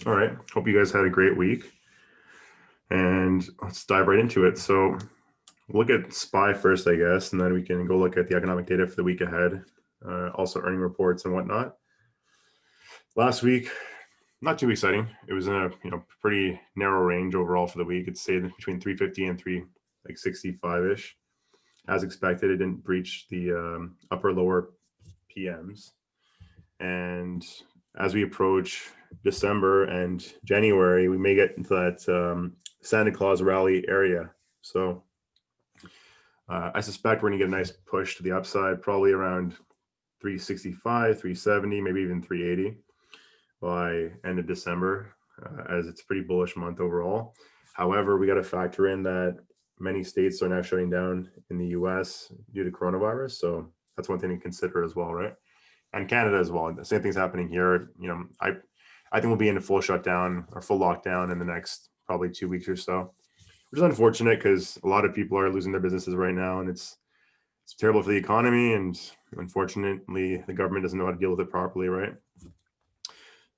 All right. Hope you guys had a great week. And let's dive right into it. So we'll look at SPY first, I guess, and then we can go look at the economic data for the week ahead, also earning reports and whatnot. Last week, not too exciting. It was in a pretty narrow range overall for the week. It stayed between 350 and 365-ish. As expected, it didn't breach the upper lower PMs. And as we approach December and January, we may get into that Santa Claus rally area. So I suspect we're going to get a nice push to the upside, probably around 365, 370, maybe even 380 by end of December, as it's a pretty bullish month overall. However, we got to factor in that many states are now shutting down in the US due to coronavirus. So that's one thing to consider as well, right? And Canada as well. The same thing's happening here. I think we'll be in a full shutdown or full lockdown in the next probably 2 weeks or so, which is unfortunate because a lot of people are losing their businesses right now, and it's terrible for the economy. And unfortunately, the government doesn't know how to deal with it properly, right?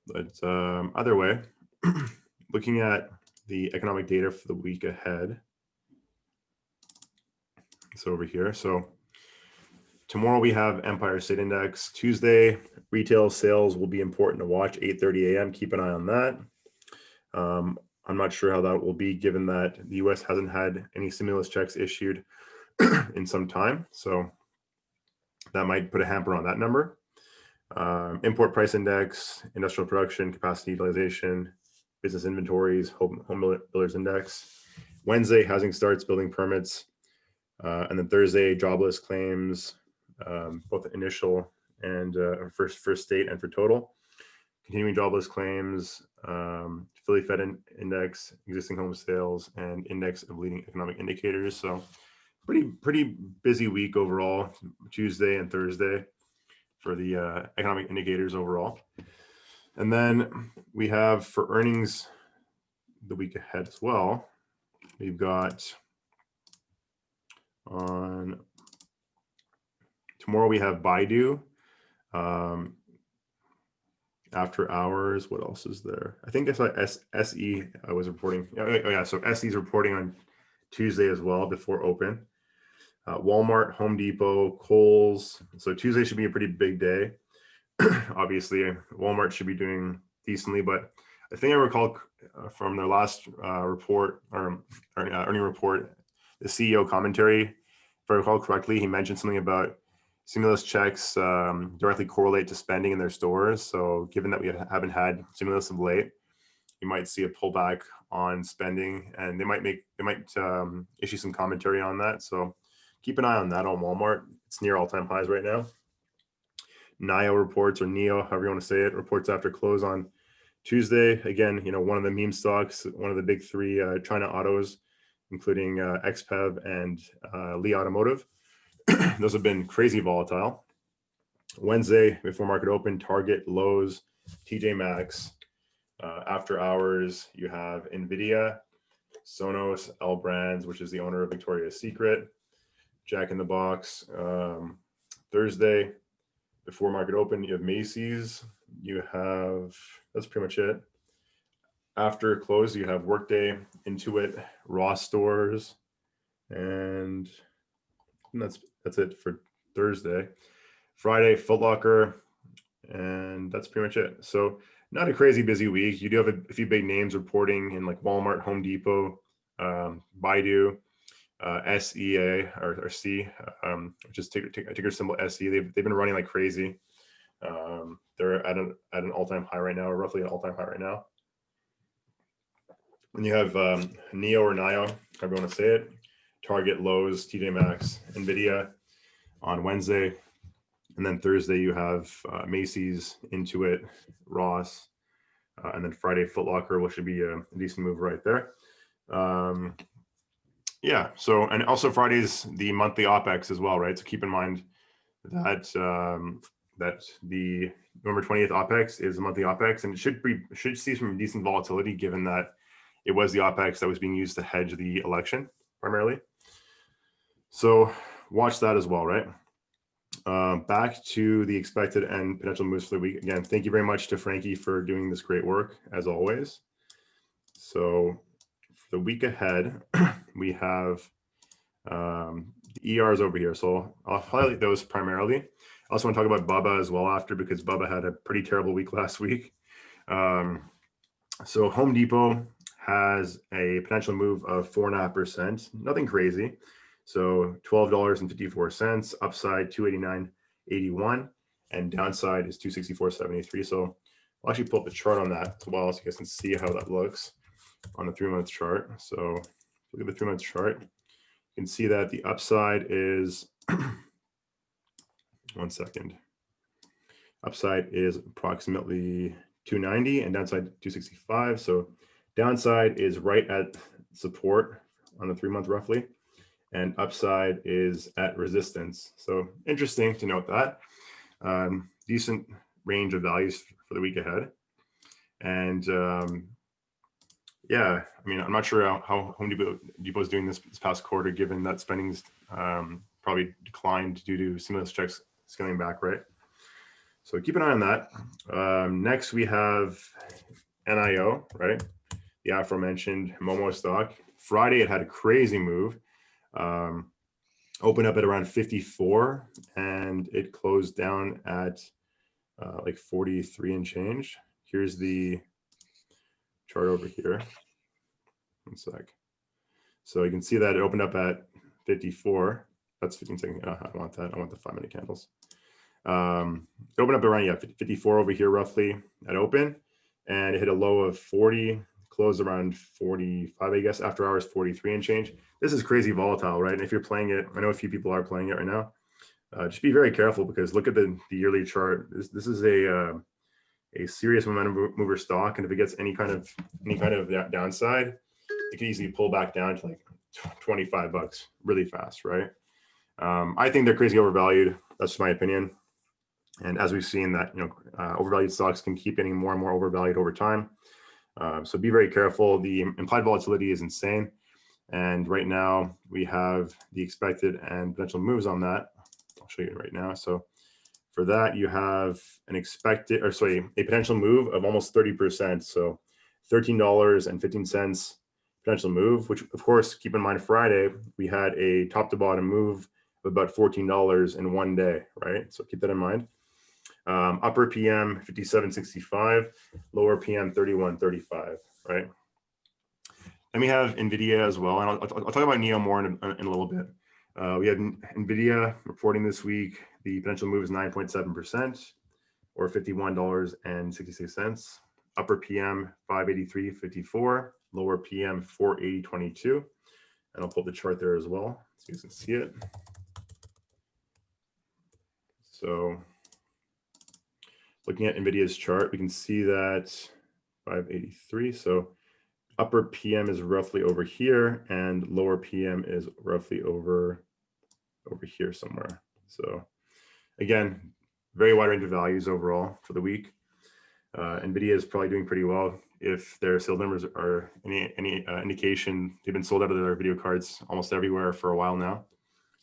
But either way, looking at the economic data for the week ahead. It's over here. So tomorrow we have Empire State Index. Tuesday, retail sales will be important to watch, 8:30 a.m. Keep an eye on that. I'm not sure how that will be given that the US hasn't had any stimulus checks issued in some time. So that might put a hamper on that number. Import price index, industrial production, capacity utilization, business inventories, home builders index. Wednesday, housing starts, building permits. And then Thursday, jobless claims, both initial and for state and for total. Continuing jobless claims, Philly Fed Index, existing home sales, and index of leading economic indicators. So pretty busy week overall, Tuesday and Thursday for the economic indicators overall. And then we have for earnings the week ahead as well. We've got on tomorrow we have Baidu. After hours, what else is there? I think I saw SE was reporting. Oh yeah, so SE is reporting on Tuesday as well before open. Walmart, Home Depot, Kohl's. So Tuesday should be a pretty big day. Obviously, Walmart should be doing decently, but I think I recall from their last report or earning report, the CEO commentary, if I recall correctly, he mentioned something about stimulus checks directly correlate to spending in their stores. So given that we haven't had stimulus of late, you might see a pullback on spending, and they might issue some commentary on that. So keep an eye on that on Walmart. It's near all-time highs right now. NIO reports, or NEO, however you want to say it, reports after close on Tuesday. Again, one of the meme stocks, one of the big three China autos, including XPEV and Li Automotive. Those have been crazy volatile. Wednesday, before market open, Target, Lowe's, TJ Maxx. After hours, you have Nvidia, Sonos, L Brands, which is the owner of Victoria's Secret, Jack in the Box. Thursday, before market open, you have Macy's. You have, that's pretty much it. After close, you have Workday, Intuit, Ross Stores, and that's it for Thursday. Friday, Foot Locker, and that's pretty much it. So not a crazy busy week. You do have a few big names reporting in like Walmart, Home Depot, Baidu, SEA or C, which is ticker symbol SE. They've been running like crazy. They're at an all-time high right now, or roughly an all-time high right now. And you have NEO or NIO, however you want to say it. Target, Lowe's, TJ Maxx, Nvidia on Wednesday. And then Thursday, you have Macy's, Intuit, Ross, and then Friday, Foot Locker, which should be a decent move right there. Yeah, so, and also Friday's the monthly OPEX as well, right? So keep in mind that that the November 20th OPEX is the monthly OPEX, and it should see some decent volatility given that it was the OPEX that was being used to hedge the election primarily. So watch that as well, right? Back to the expected and potential moves for the week. Again, thank you very much to Frankie for doing this great work, as always. So for the week ahead, we have the ERs over here. So I'll highlight those primarily. I also want to talk about Bubba as well after, because Bubba had a pretty terrible week last week. So Home Depot has a potential move of 4.5%, nothing crazy. So $12.54, upside 289.81, and downside is 264.73. So I'll actually pull up the chart on that as well, so you guys can see how that looks on the 3-month chart. So look at the 3-month chart. You can see that the upside is, one second. Upside is approximately 290 and downside 265. So downside is right at support on the 3-month roughly, and upside is at resistance. So interesting to note that. Decent range of values for the week ahead. And yeah, I mean, I'm not sure how Home Depot is doing this past quarter, given that spending's probably declined due to stimulus checks scaling back, right? So keep an eye on that. Next, we have NIO, right? The aforementioned Momo stock. Friday, it had a crazy move. Opened up at around 54, and it closed down at like 43 and change. Here's the chart over here. One sec. So you can see that it opened up at 54. That's 15 seconds. I don't want that. I want the 5-minute candles. It opened up around 54 over here roughly at open, and it hit a low of 40, closed around 45, I guess, after hours 43 and change. This is crazy volatile, right? And if you're playing it, I know a few people are playing it right now. Just be very careful, because look at the yearly chart. This is a serious momentum mover stock, and if it gets any kind of downside, it can easily pull back down to like $25 really fast, right? I think they're crazy overvalued. That's just my opinion. And as we've seen that, overvalued stocks can keep getting more and more overvalued over time. So be very careful. The implied volatility is insane. And right now we have the expected and potential moves on that. I'll show you right now. So for that, you have a potential move of almost 30%. So $13.15 potential move, which of course, keep in mind, Friday, we had a top to bottom move of about $14 in one day, right? So keep that in mind. Upper PM 57.65, lower PM 31.35, right? Then we have Nvidia as well, and I'll talk about NEO more in a little bit. We have Nvidia reporting this week. The potential move is 9.7%, or $51.66. Upper PM 583.54, lower PM 480.22, and I'll pull up the chart there as well so you can see it. So looking at Nvidia's chart, we can see that 583. So upper PM is roughly over here, and lower PM is roughly over here somewhere. So again, very wide range of values overall for the week. Nvidia is probably doing pretty well. If their sales numbers are any indication, they've been sold out of their video cards almost everywhere for a while now.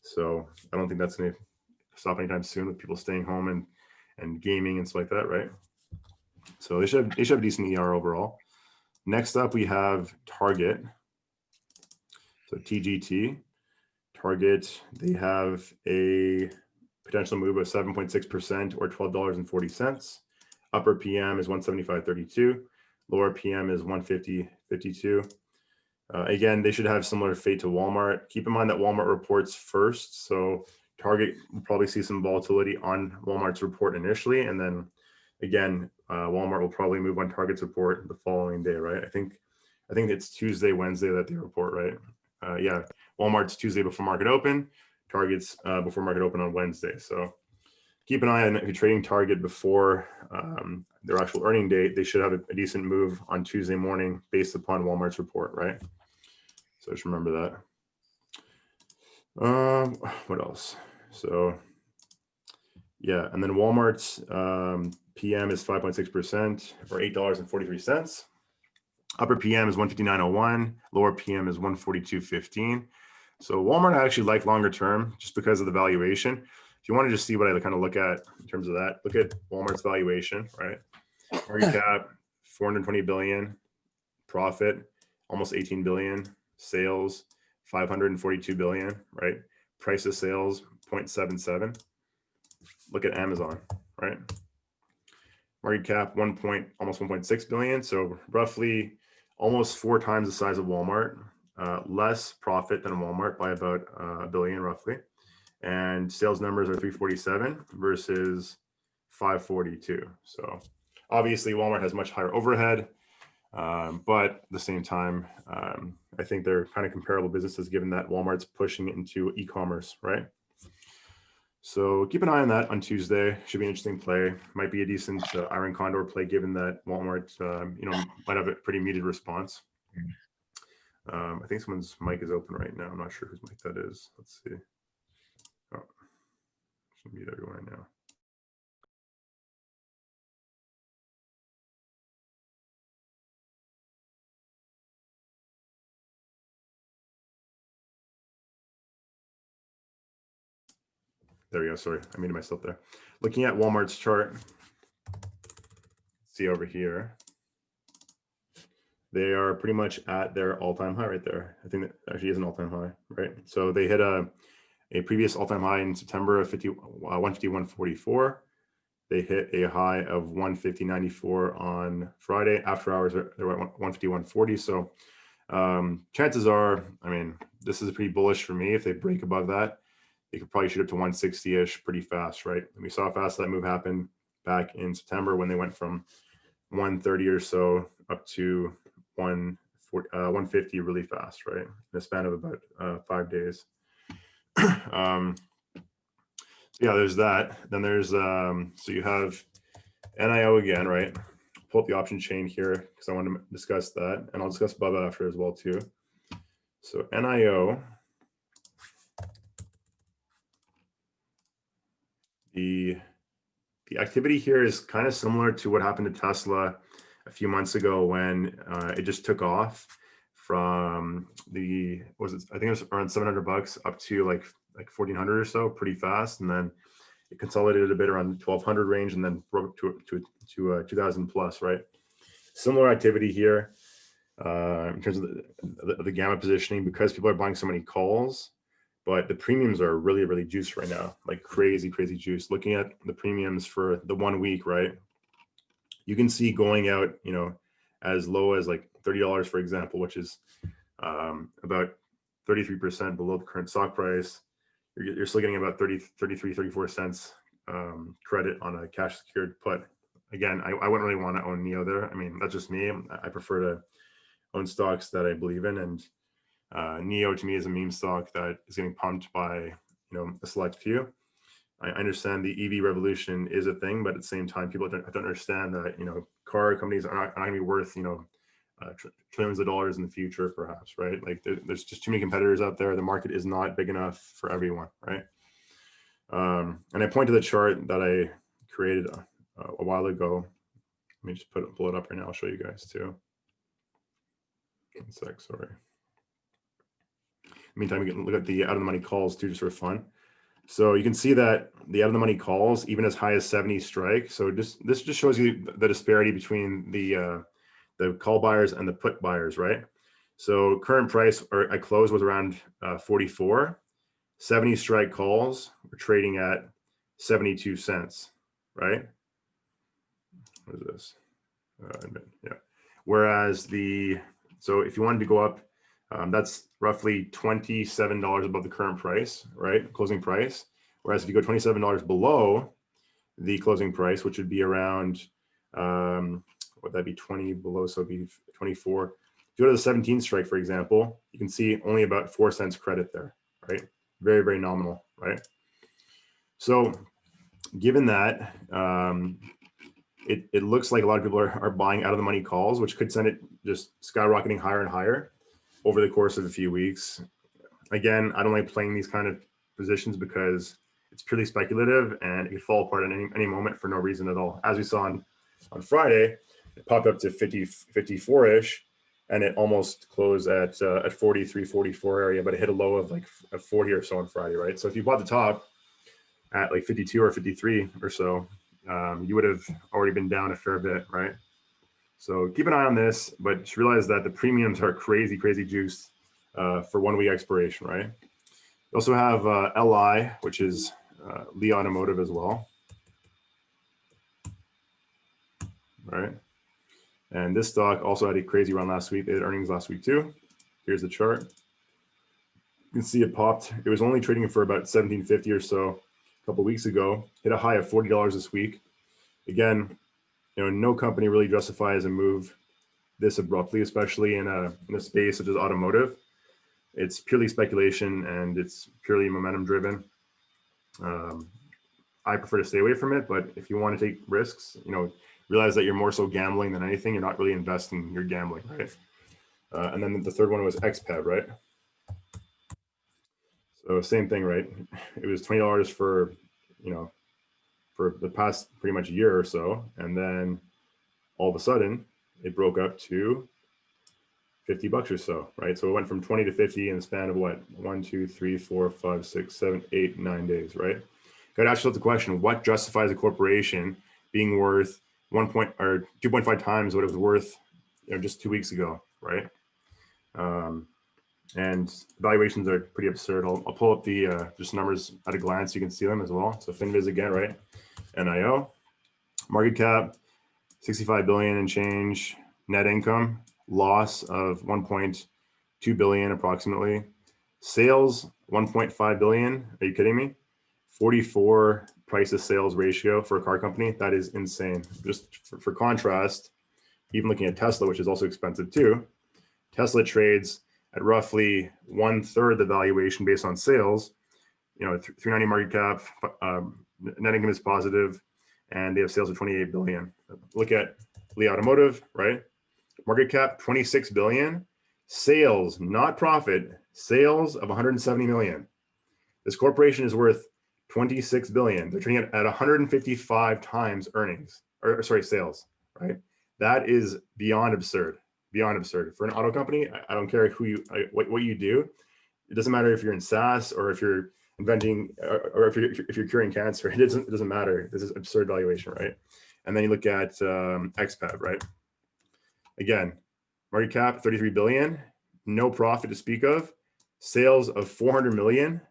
So I don't think that's going to stop anytime soon, with people staying home and gaming and stuff like that, right? So they should have a decent ER overall. Next up, we have Target. So TGT. Target, they have a potential move of 7.6%, or $12.40. Upper PM is 175.32. Lower PM is 150.52. Again, they should have similar fate to Walmart. Keep in mind that Walmart reports first, so Target will probably see some volatility on Walmart's report initially, and then again, Walmart will probably move on Target's report the following day, right? I think it's Tuesday, Wednesday that they report, right? Yeah, Walmart's Tuesday before market open, Target's before market open on Wednesday. So keep an eye on if you're trading Target before their actual earning date. They should have a decent move on Tuesday morning based upon Walmart's report, right? So just remember that. What else? So yeah, and then Walmart's PM is 5.6%, or $8.43. Upper PM is 159.01. Lower PM is 142.15. So Walmart I actually like longer term, just because of the valuation. if you want to just see what I kind of look at in terms of that, look at Walmart's valuation, right? Market cap, 420 billion, profit, almost 18 billion, sales, 542 billion, right? Price of sales, 0.77. Look at Amazon, right? Market cap, almost 1.6 billion. So roughly almost 4 times the size of Walmart, less profit than Walmart by about $1 billion roughly. And sales numbers are 347 versus 542. So obviously Walmart has much higher overhead, but at the same time, I think they're kind of comparable businesses given that Walmart's pushing into e-commerce, right? So keep an eye on that on Tuesday. Should be an interesting play. Might be a decent iron condor play given that Walmart, might have a pretty muted response. I think someone's mic is open right now. I'm not sure whose mic that is. Let's see. Oh, should mute everyone right now. There we go. Sorry, I muted myself there. Looking at Walmart's chart, see over here, they are pretty much at their all-time high right there. I think that actually is an all-time high, right? So they hit a previous all-time high in September of 151.44. They hit a high of 150.94 on Friday. After hours, they were at 151.40. So chances are, I mean, this is pretty bullish for me. If they break above that, they could probably shoot up to 160-ish pretty fast, right? And we saw how fast that move happened back in September when they went from 130 or so up to 150 really fast, right? In a span of about 5 days. So yeah, there's that. Then there's, so you have NIO again, right? Pull up the option chain here because I want to discuss that. And I'll discuss BUBA after as well too. So NIO, the activity here is kind of similar to what happened to Tesla a few months ago when it just took off from I think it was around $700 up to like 1,400 or so, pretty fast, and then it consolidated a bit around 1,200 range, and then broke to 2,000 plus, right? Similar activity here in terms of the gamma positioning because people are buying so many calls. But the premiums are really, really juiced right now, like crazy, crazy juice. Looking at the premiums for the 1 week, right? You can see going out, as low as like $30, for example, which is about 33% below the current stock price. You're still getting about 33, 34 cents credit on a cash secured put. Again, I wouldn't really want to own NEO there. I mean, that's just me. I prefer to own stocks that I believe in, and NEO to me is a meme stock that is getting pumped by a select few. I understand the EV revolution is a thing, but at the same time, people don't understand that car companies are not going to be worth trillions of dollars in the future, perhaps, right? Like there's just too many competitors out there. The market is not big enough for everyone, right? And I point to the chart that I created a while ago. Let me just pull it up right now. I'll show you guys too. 1 sec, sorry. Meantime, we can look at the out of the money calls too, just for fun. So you can see that the out of the money calls, even as high as 70 strike. So this just shows you the disparity between the call buyers and the put buyers, right? So current price or at close was around 44. 70 strike calls were trading at 72 cents, right? What is this? Yeah. Whereas so if you wanted to go up, that's roughly $27 above the current price, right? Closing price. Whereas if you go $27 below the closing price, which would be around, would that be 20 below? So it'd be 24. If you go to the 17 strike, for example, you can see only about 4 cents credit there, right? Very, very nominal, right? So given that, it looks like a lot of people are buying out of the money calls, which could send it just skyrocketing higher and higher over the course of a few weeks. Again, I don't like playing these kind of positions because it's purely speculative and it could fall apart at any moment for no reason at all. As we saw on Friday, it popped up to 54-ish, and it almost closed at 43, 44 area, but it hit a low of like 40 or so on Friday, right? So if you bought the top, at like 52 or 53 or so, you would have already been down a fair bit, right? So keep an eye on this, but just realize that the premiums are crazy, crazy juiced for 1 week expiration, right? You also have LI, which is Lee Automotive as well, right? And this stock also had a crazy run last week. They had earnings last week too. Here's the chart. You can see it popped. It was only trading for about 17.50 or so a couple weeks ago. Hit a high of $40 this week. Again, no company really justifies a move this abruptly, especially in a space such as automotive. It's purely speculation and it's purely momentum driven. I prefer to stay away from it, but if you want to take risks, realize that you're more so gambling than anything. You're not really investing, you're gambling, right? And then the third one was XPEV, right? So same thing, right? It was $20 for, for the past pretty much a year or so. And then all of a sudden it broke up to $50 or so, right? So it went from 20 to 50 in the span of what? 1, 2, 3, 4, 5, 6, 7, 8, 9 days, right? Got to ask yourself the question, what justifies a corporation being worth 2.5 times what it was worth, just 2 weeks ago, right? And valuations are pretty absurd. I'll pull up the just numbers at a glance. You can see them as well. So Finviz again, right? NIO, market cap, 65 billion and change, net income, loss of 1.2 billion approximately, sales 1.5 billion. Are you kidding me? 44 price to sales ratio for a car company. That is insane. Just for contrast, even looking at Tesla, which is also expensive too, Tesla trades at roughly 1/3 the valuation based on sales. 390 market cap, net income is positive, and they have sales of 28 billion. Look at Lee Automotive, right? Market cap 26 billion, sales, not profit, sales of 170 million. This corporation is worth 26 billion. They're trading at 155 times earnings, or sorry, sales, right? That is beyond absurd. Beyond absurd. For an auto company, I don't care what you do. It doesn't matter if you're in SaaS or if you're inventing or if you're curing cancer. It doesn't matter. This is absurd valuation, right? And then you look at XPEV, right? Again, market cap 33 billion, no profit to speak of, sales of 400 million,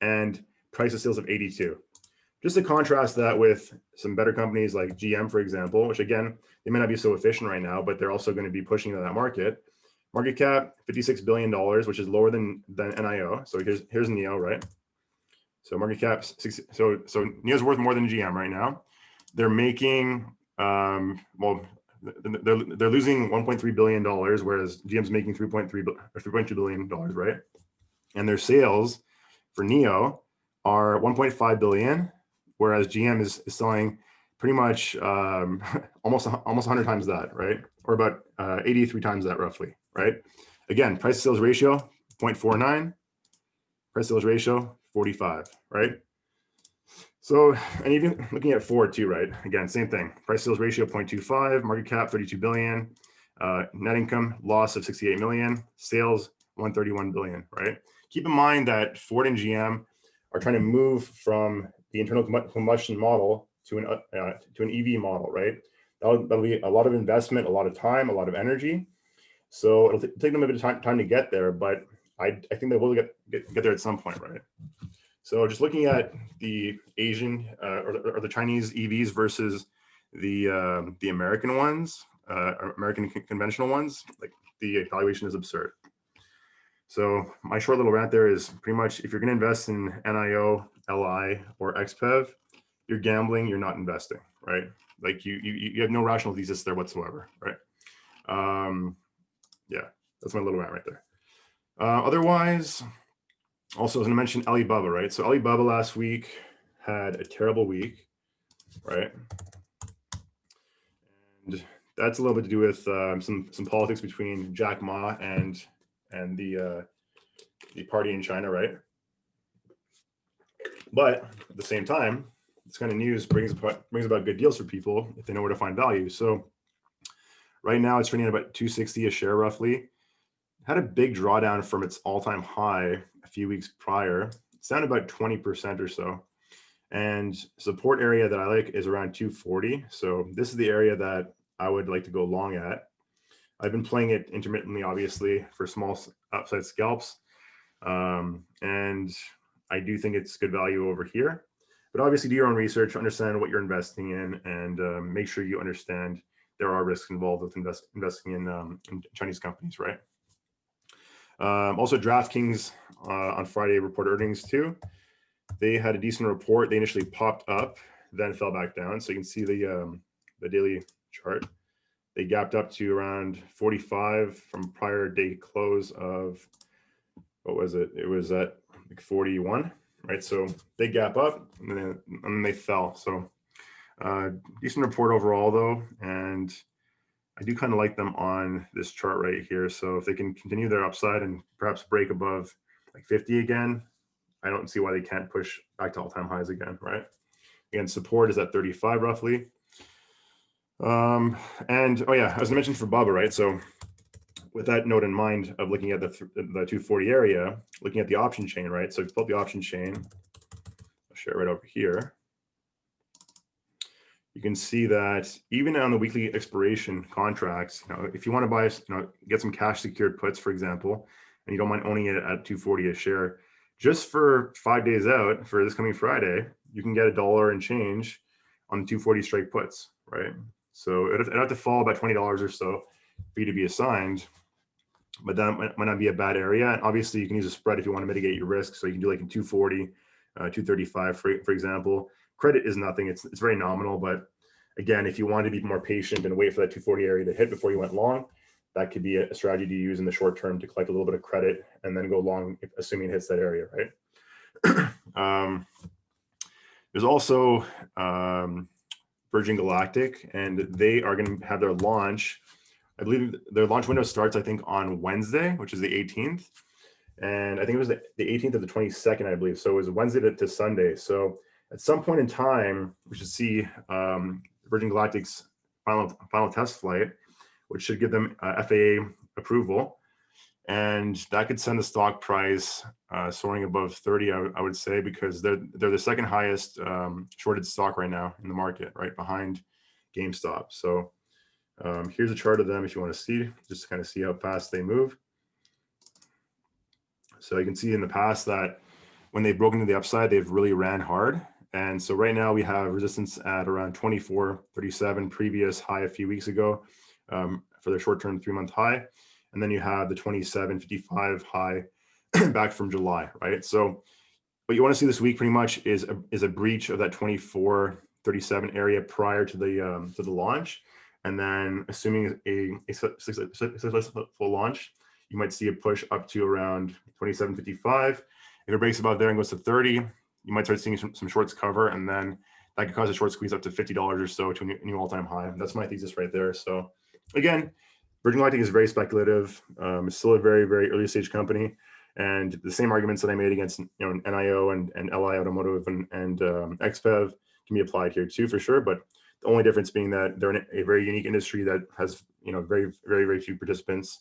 and price of sales of 82. Just to contrast that with some better companies like GM, for example, which again, they may not be so efficient right now, but they're also going to be pushing into that market. Market cap, $56 billion, which is lower than NIO. So here's NIO, right? So market cap, so NIO's worth more than GM right now. They're making, they're losing $1.3 billion, whereas GM's making $3.2 billion, right? And their sales for NIO are 1.5 billion, whereas GM is selling pretty much almost 100 times that, right? Or about 83 times that roughly, right? Again, price to sales ratio 0.49, price to sales ratio 45, right? So, and even looking at Ford too, right? Again, same thing. Price to sales ratio 0.25, market cap 32 billion, net income loss of 68 million, sales 131 billion, right? Keep in mind that Ford and GM are trying to move from the internal combustion model to an EV model, right? That'll be a lot of investment, a lot of time, a lot of energy. So it'll take them a bit of time to get there, but I think they will get there at some point, right? So just looking at the Asian or the Chinese EVs versus the American ones, American conventional ones, like the valuation is absurd. So my short little rant there is pretty much if you're going to invest in NIO, LI, or XPEV, you're gambling, you're not investing, right? Like you have no rational thesis there whatsoever, right? Yeah, that's my little rant right there. Otherwise, also, as I mentioned, Alibaba, right? So Alibaba last week had a terrible week, right? And that's a little bit to do with some politics between Jack Ma and the party in China, right? But at the same time, this kind of news brings about good deals for people if they know where to find value. So right now it's trading at about 260 a share roughly. Had a big drawdown from its all-time high a few weeks prior. It's down about 20% or so. And support area that I like is around 240. So this is the area that I would like to go long at. I've been playing it intermittently, obviously, for small upside scalps. And I do think it's good value over here. But obviously, do your own research, understand what you're investing in, and make sure you understand there are risks involved with investing in Chinese companies, right? Also, DraftKings on Friday reported earnings too. They had a decent report. They initially popped up, then fell back down. So you can see the daily chart. They gapped up to around 45 from prior day close of, what was it? It was at like 41, right? So they gap up and then they fell. So decent report overall though. And I do kind of like them on this chart right here. So if they can continue their upside and perhaps break above like 50 again, I don't see why they can't push back to all-time highs again, right? Again, support is at 35 roughly. And oh yeah, as I mentioned for Bubba, right? So with that note in mind of looking at the 240 area, looking at the option chain, right? So if you pull up the option chain, I'll share it right over here. You can see that even on the weekly expiration contracts, if you want to buy, get some cash secured puts, for example, and you don't mind owning it at 240 a share, just for 5 days out for this coming Friday, you can get $1 and change on the 240 strike puts, right? So it'd have to fall about $20 or so for you to be assigned, but that might not be a bad area. And obviously you can use a spread if you want to mitigate your risk. So you can do like in 240, 235, for example. Credit is nothing, it's very nominal, but again, if you want to be more patient and wait for that 240 area to hit before you went long, that could be a strategy to use in the short term to collect a little bit of credit and then go long, assuming it hits that area, right? There's also Virgin Galactic, and they are going to have their launch. I believe their launch window starts, I think, on Wednesday, which is the 18th. And I think it was the 18th or the 22nd, I believe. So it was Wednesday to Sunday. So at some point in time, we should see Virgin Galactic's final test flight, which should give them FAA approval. And that could send the stock price soaring above 30, I would say, because they're the second highest shorted stock right now in the market, right behind GameStop. So here's a chart of them if you want to see, just to kind of see how fast they move. So you can see in the past that when they've broken to the upside, they've really ran hard. And so right now we have resistance at around 24.37, previous high a few weeks ago for their short-term 3-month high. And then you have the 27.55 high back from July, right? So what you want to see this week pretty much is a breach of that 24.37 area prior to the launch. And then assuming a successful launch, you might see a push up to around 27.55. If it breaks above there and goes to 30, you might start seeing some shorts cover, and then that could cause a short squeeze up to $50 or so to a new all-time high. That's my thesis right there. So again, Virgin Galactic is very speculative. It's still a very, very early stage company. And the same arguments that I made against NIO and LI Automotive and XPEV can be applied here too, for sure. But the only difference being that they're in a very unique industry that has very, very, very few participants.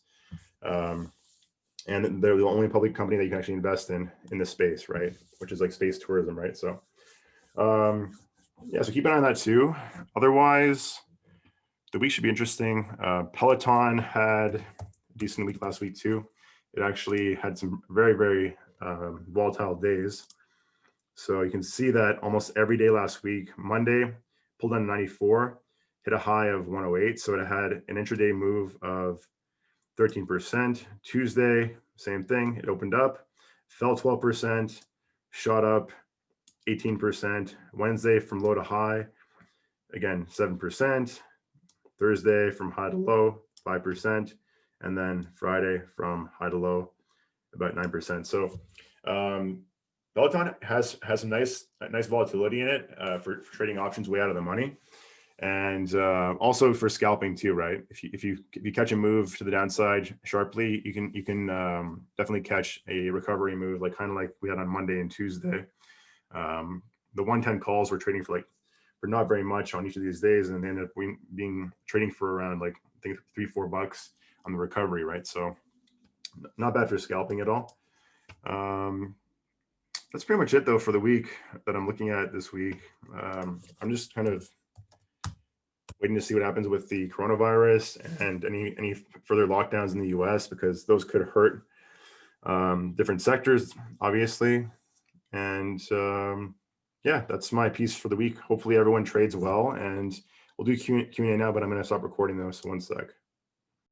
And they're the only public company that you can actually invest in this space, right? Which is like space tourism, right? So, yeah, so keep an eye on that too. Otherwise, the week should be interesting. Peloton had a decent week last week too. It actually had some very, very volatile days. So you can see that almost every day last week, Monday pulled down 94, hit a high of 108. So it had an intraday move of 13%. Tuesday, same thing. It opened up, fell 12%, shot up 18%. Wednesday from low to high, again, 7%. Thursday from high to low, 5%. And then Friday from high to low, about 9%. So Peloton has some nice volatility in it for trading options way out of the money. And also for scalping too, right? If you catch a move to the downside sharply, you can definitely catch a recovery move, kind of like we had on Monday and Tuesday. The 110 calls were trading for not very much on each of these days, and they ended up being trading for around I think $3-4 on the recovery, right? So not bad for scalping at all. That's pretty much it though for the week that I'm looking at this week. I'm just kind of waiting to see what happens with the coronavirus and any further lockdowns in the US, because those could hurt different sectors, obviously. And yeah, that's my piece for the week. Hopefully everyone trades well, and we'll do Q&A now, but I'm going to stop recording though. So one sec.